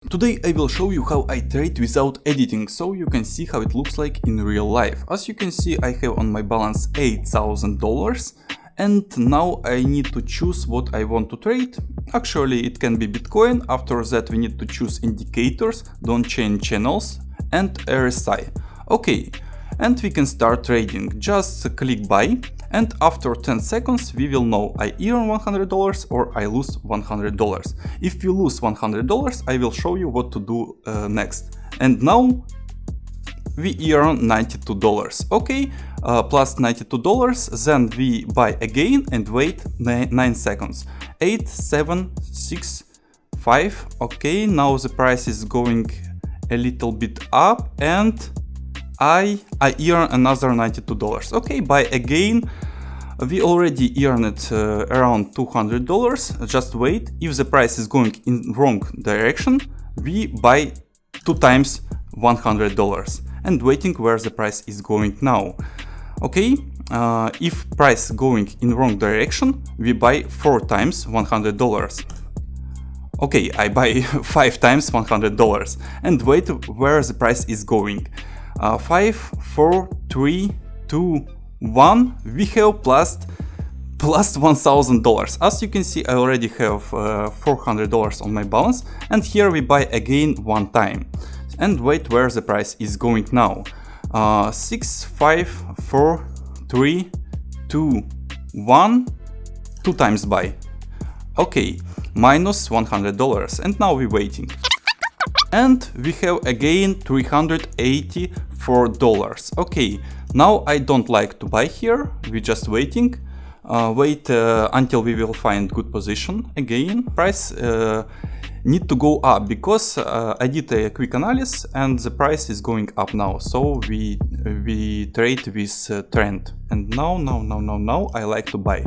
Today I will show you how I trade without editing, so you can see how it looks like in real life. As you can see, I have on my balance $8,000 and now I need to choose what I want to trade. Actually it can be Bitcoin. After that we need to choose indicators, don't change channels, and RSI. Okay, and we can start trading. Just click buy, and after 10 seconds we will know I earn $100 or I lose $100. If you lose $100, I will show you what to do next. And now we earn $92. Okay, plus $92, then we buy again and wait 9 seconds. 8, 7, 6, 5. Okay, now the price is going a little bit up and I earn another $92. Okay, buy again. We already earned around $200. Just wait. If the price is going in wrong direction, we buy 2 times $100 and waiting where the price is going now. Okay, if price going in wrong direction, we buy 4 times $100. Okay, I buy 5 times $100 and wait where the price is going. 5, 4, 3, 2, 1. We have plus $1,000. As you can see, I already have $400 on my balance, and here we buy again 1 time and wait where the price is going now. 6, 5, 4, 3, 2, 1. 2 times buy. Okay, minus $100, and now we're waiting. And we have again $384. Okay, now I don't like to buy here, we're just waiting. Wait until we will find good position again. Price need to go up because I did a quick analysis and the price is going up now. So we trade with trend. And now I like to buy.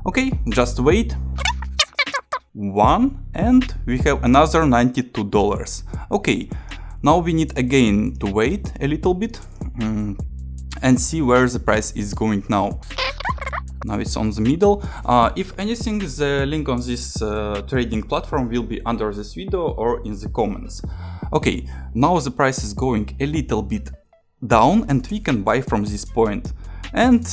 Okay, just wait. 1 and we have another $92. Okay, now we need again to wait a little bit and see where the price is going now. Now it's on the middle. If anything, the link on this trading platform will be under this video or in the comments. Okay, now the price is going a little bit down and we can buy from this point. And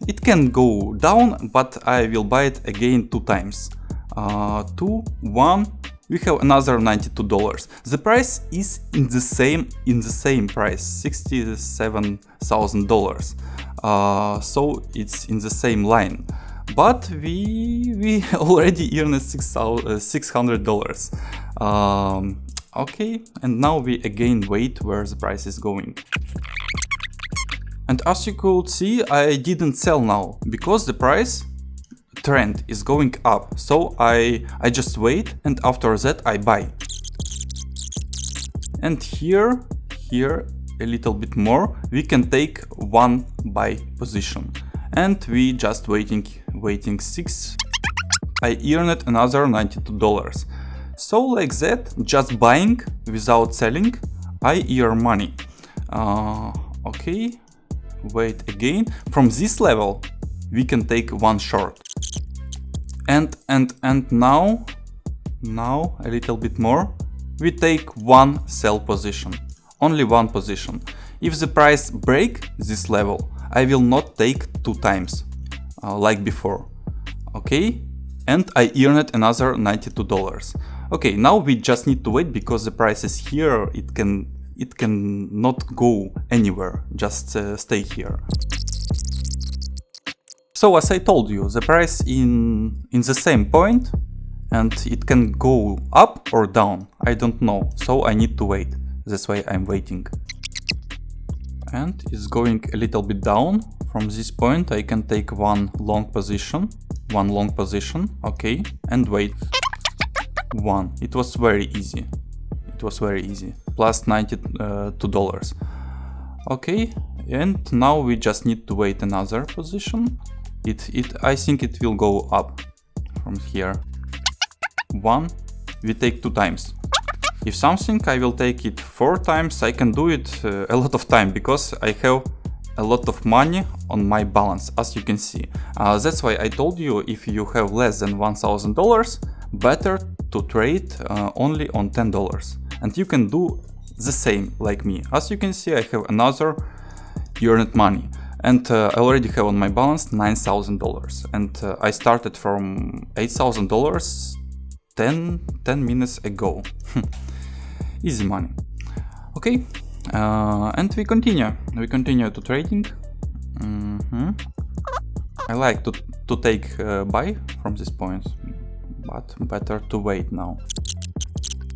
it can go down, but I will buy it again 2 times. 2, 1. We have another $92. The price is in the same price, $67,000. So it's in the same line. But we already earned $600. Okay, and now we again wait where the price is going. And as you could see, I didn't sell now because the price trend is going up. So I just wait and after that I buy. And here a little bit more, we can take 1 buy position. And we just waiting 6. I earned another $92. So like that, just buying without selling, I earn money. Okay. Wait again. From this level we can take 1 short. And now a little bit more, we take 1 sell position. Only 1 position. If the price break this level, I will not take 2 times like before. Okay, and I earned another $92. Okay, now we just need to wait because the price is here. It can not go anywhere, just stay here. So as I told you, the price in the same point and it can go up or down, I don't know, so I need to wait. That's why I'm waiting. And it's going a little bit down. From this point I can take 1 long position, okay, and wait. 1. It was very easy. Plus $92. Okay, and now we just need to wait another position. I think it will go up from here. 1. We take 2 times. If something, I will take it 4 times. I can do it a lot of time because I have a lot of money on my balance, as you can see. That's why I told you, if you have less than $1,000, better to trade only on $10, and you can do the same like me. As you can see, I have another earned money, and I already have on my balance $9,000, and I started from $8,000 10 minutes ago. Easy money. Okay, and we continue to trading. I like to take buy from this point, but better to wait now.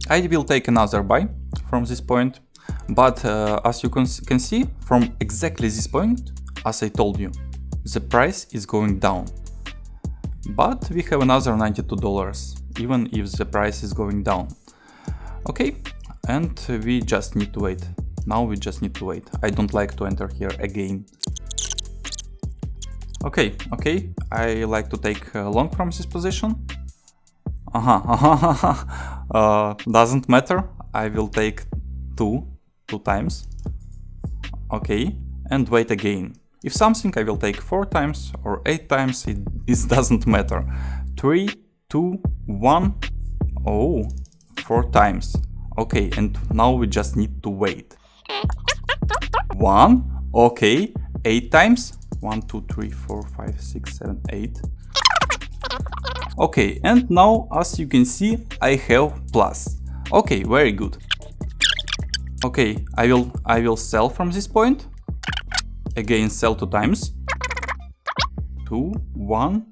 I will take another buy from this point, but as you can see, from exactly this point, as I told you, the price is going down. But we have another $92, even if the price is going down. Okay, and we just need to wait. Now we just need to wait. I don't like to enter here again. Okay, I like to take long from this position. Doesn't matter, I will take two times. Okay, and wait again. If something, I will take 4 times or 8 times, it doesn't matter. 3, 2, 1, oh, 4 times. Okay, and now we just need to wait. 1, okay, 8 times. 1, 2, 3, 4, 5, 6, 7, 8. Okay, and now as you can see, I have plus. Okay, very good. Okay, I will sell from this point. Again, sell 2 times. 2, 1.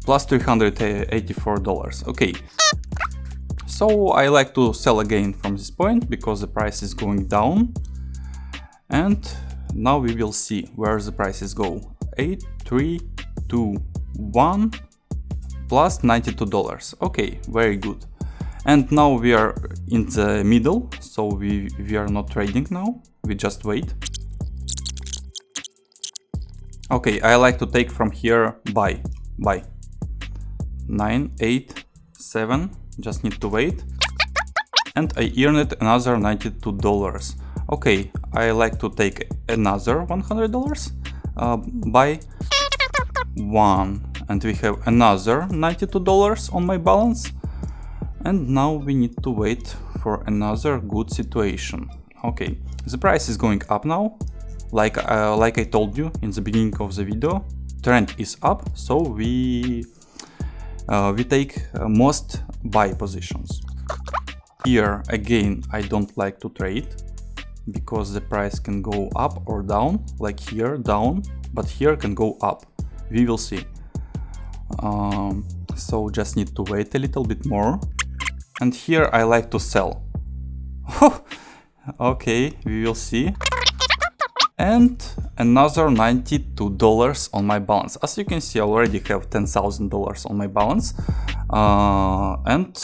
Plus $384. Okay. So I like to sell again from this point because the price is going down. And now we will see where the prices go. 8, 3, 2, 1 plus $92. Okay, very good. And now we are in the middle, so we are not trading now. We just wait. Okay, I like to take from here buy. 9, 8, 7. Just need to wait. And I earned another $92. Okay, I like to take another $100 buy 1, and we have another $92 on my balance. And now we need to wait for another good situation. Okay, the price is going up now. Like I told you in the beginning of the video, trend is up, so we take most buy positions. Here again, I don't like to trade because the price can go up or down, like here down, but here can go up. We will see. So just need to wait a little bit more. And here I like to sell. Okay, we will see. And another $92 on my balance. As you can see, I already have $10,000 on my balance. And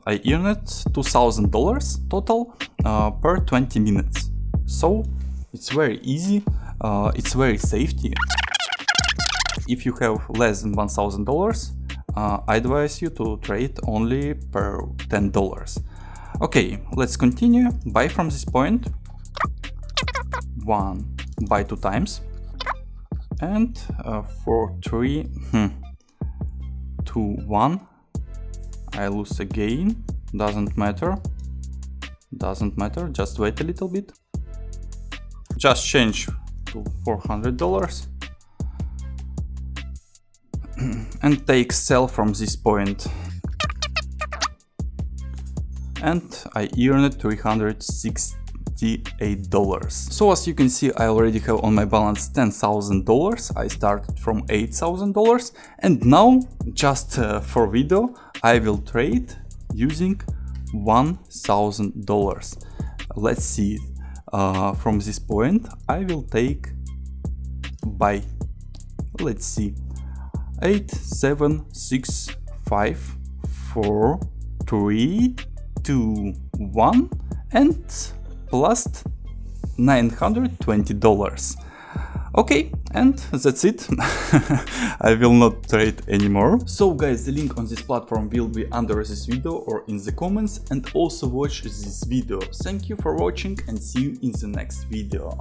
I earned $2,000 total per 20 minutes. So it's very easy, it's very safety. If you have less than $1,000, I advise you to trade only per $10. Okay, let's continue. Buy from this point. 1, buy 2 times. And for 3, 2, 1. I lose again. Doesn't matter. Just wait a little bit. Just change to $400. And take sell from this point. And I earned $368. So as you can see, I already have on my balance $10,000. I started from $8,000, and now just for video I will trade using $1,000. Let's see. From this point I will take buy. Let's see. 8, 7, 6, 5, 4, 3, 2, 1 and plus $920. Okay, and that's it. I will not trade anymore. So guys, the link on this platform will be under this video or in the comments, and also watch this video. Thank you for watching and see you in the next video.